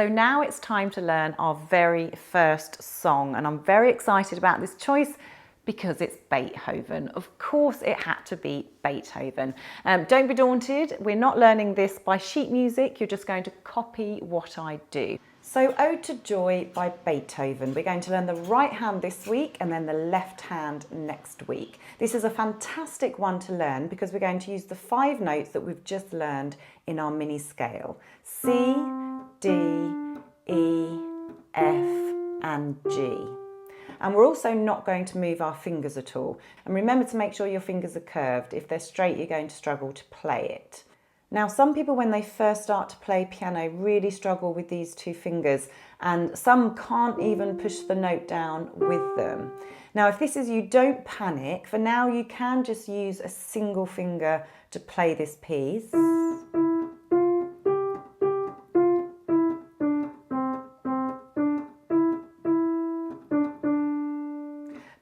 So now it's time to learn our very first song, and I'm very excited about this choice because it's Beethoven. Of course it had to be Beethoven. Don't be daunted, we're not learning this by sheet music, you're just going to copy what I do. So Ode to Joy by Beethoven. We're going to learn the right hand this week and then the left hand next week. This is a fantastic one to learn because we're going to use the 5 notes that we've just learned in our mini scale. C, D, E, F and G. And we're also not going to move our fingers at all. And remember to make sure your fingers are curved. If they're straight, you're going to struggle to play it. Now, some people when they first start to play piano really struggle with these 2 fingers, and some can't even push the note down with them. Now, if this is you, don't panic. For now, you can just use a single finger to play this piece.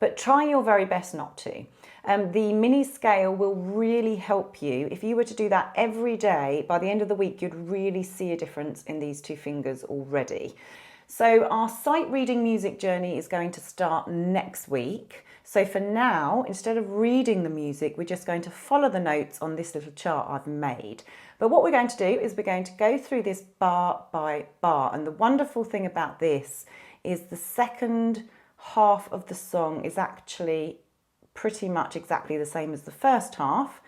But try your very best not to. The mini scale will really help you. If you were to do that every day, by the end of the week, you'd really see a difference in these 2 fingers already. So our sight reading music journey is going to start next week. So for now, instead of reading the music, we're just going to follow the notes on this little chart I've made. But what we're going to do is we're going to go through this bar by bar. And the wonderful thing about this is the second half of the song is actually pretty much exactly the same as the first half.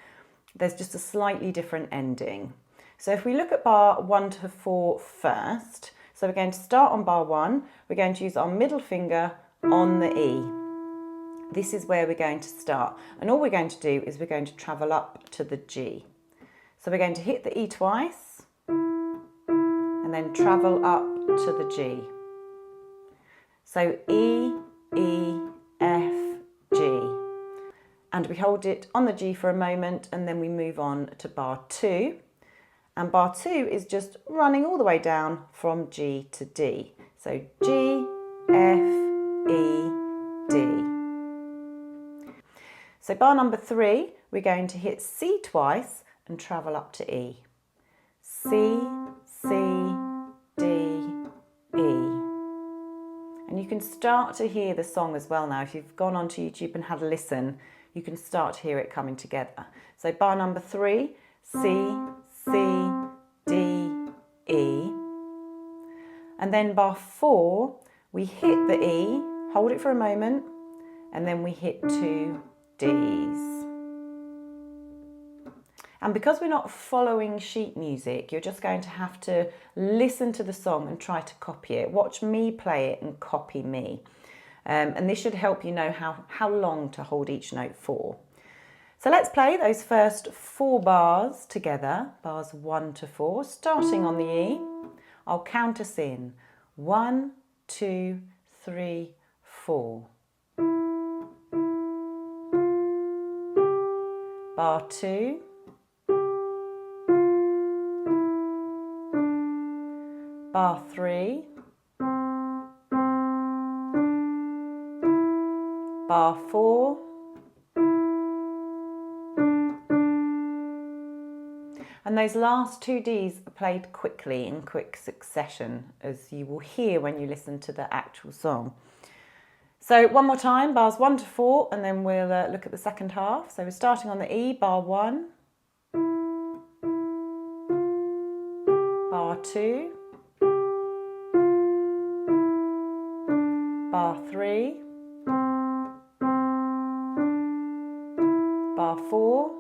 There's just a slightly different ending. So if we look at bar 1 to 4 first, so we're going to start on bar 1, we're going to use our middle finger on the E. This is where we're going to start, and all we're going to do is we're going to travel up to the G. So we're going to hit the E twice and then travel up to the G. So E, E, F, G. And we hold it on the G for a moment and then we move on to bar 2. And bar 2 is just running all the way down from G to D. So G, F, E, D. So bar number 3, we're going to hit C twice and travel up to E. C, C, D, E. And you can start to hear the song as well now. If you've gone onto YouTube and had a listen, you can start to hear it coming together. So bar number 3, C, C, D, E. And then bar 4, we hit the E, hold it for a moment, and then we hit 2 Ds. And because we're not following sheet music, you're just going to have to listen to the song and try to copy it. Watch me play it and copy me. And this should help you know how long to hold each note for. So let's play those first 4 bars together, bars 1 to 4, starting on the E. I'll count us in. 1, 2, 3, 4. Bar 2. Bar 3, bar 4, and those last 2 Ds are played quickly in quick succession, as you will hear when you listen to the actual song. So one more time, bars 1 to 4, and then we'll look at the second half. So we're starting on the E, bar 1, bar 2, bar 3, bar 4,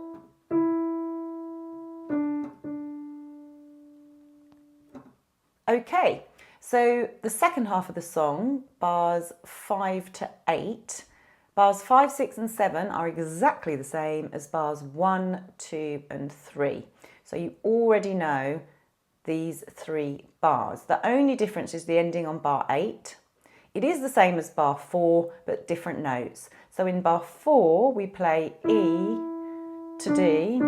okay, so the second half of the song, bars 5 to 8, bars 5, 6 and 7 are exactly the same as bars 1, 2 and 3. So you already know these 3 bars. The only difference is the ending on bar 8. It is the same as bar 4, but different notes. So in bar 4, we play E to D.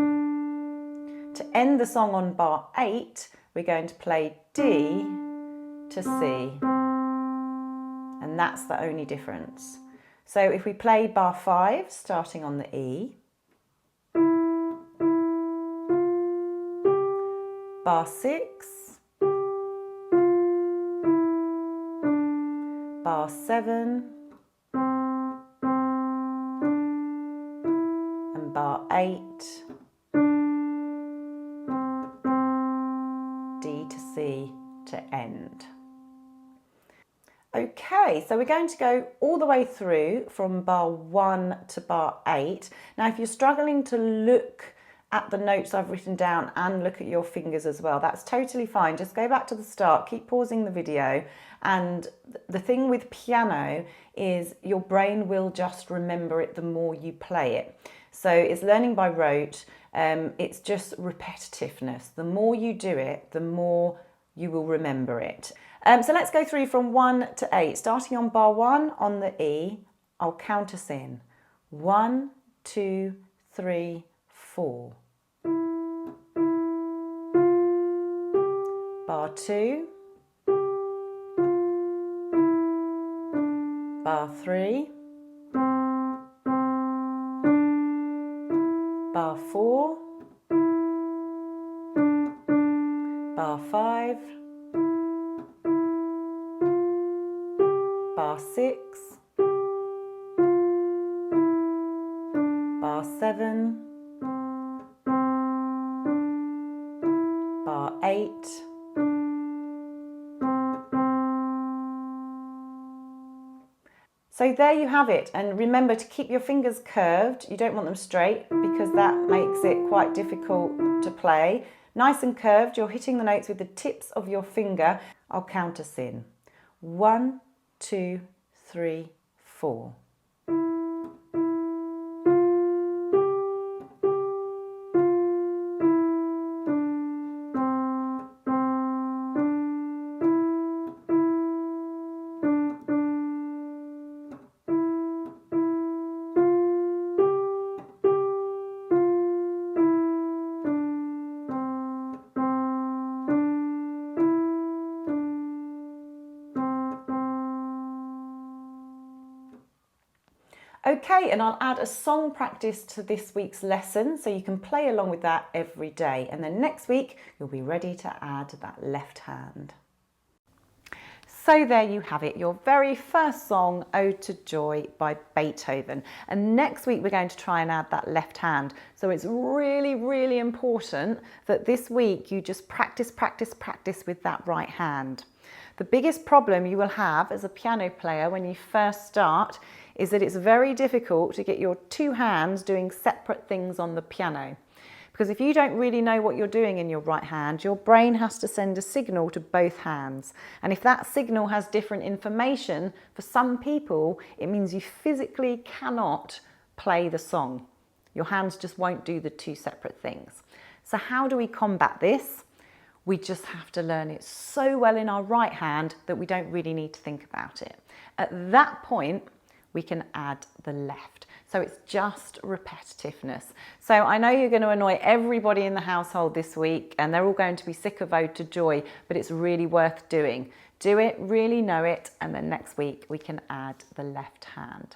To end the song on bar 8, we're going to play D to C. And that's the only difference. So if we play bar 5, starting on the E, bar 6, bar 7, and bar 8, D to C to end. Okay, so we're going to go all the way through from bar 1 to bar 8. Now, if you're struggling to look at the notes I've written down and look at your fingers as well, that's totally fine. Just go back to the start, keep pausing the video. And the thing with piano is your brain will just remember it the more you play it. So it's learning by rote. It's just repetitiveness. The more you do it, the more you will remember it. So let's go through from 1 to 8. Starting on bar 1 on the E, I'll count us in. 1, 2, 3, 4. Bar 2. Bar 3. Bar 4. Bar 5. Bar 6, bar 7, bar 8, so there you have it. And remember to keep your fingers curved. You don't want them straight because that makes it quite difficult to play. Nice and curved, you're hitting the notes with the tips of your finger. I'll count us in. 1, 2, 3, 4. Okay, and I'll add a song practice to this week's lesson so you can play along with that every day. And then next week, you'll be ready to add that left hand. So there you have it, your very first song, Ode to Joy by Beethoven. And next week, we're going to try and add that left hand. So it's really, really important that this week you just practice with that right hand. The biggest problem you will have as a piano player when you first start is that it's very difficult to get your two hands doing separate things on the piano. Because if you don't really know what you're doing in your right hand, your brain has to send a signal to both hands. And if that signal has different information, for some people, it means you physically cannot play the song. Your hands just won't do the two separate things. So how do we combat this? We just have to learn it so well in our right hand that we don't really need to think about it. At that point, we can add the left. So it's just repetitiveness. So I know you're going to annoy everybody in the household this week and they're all going to be sick of Ode to Joy, but it's really worth doing. Do it, really know it, and then next week we can add the left hand.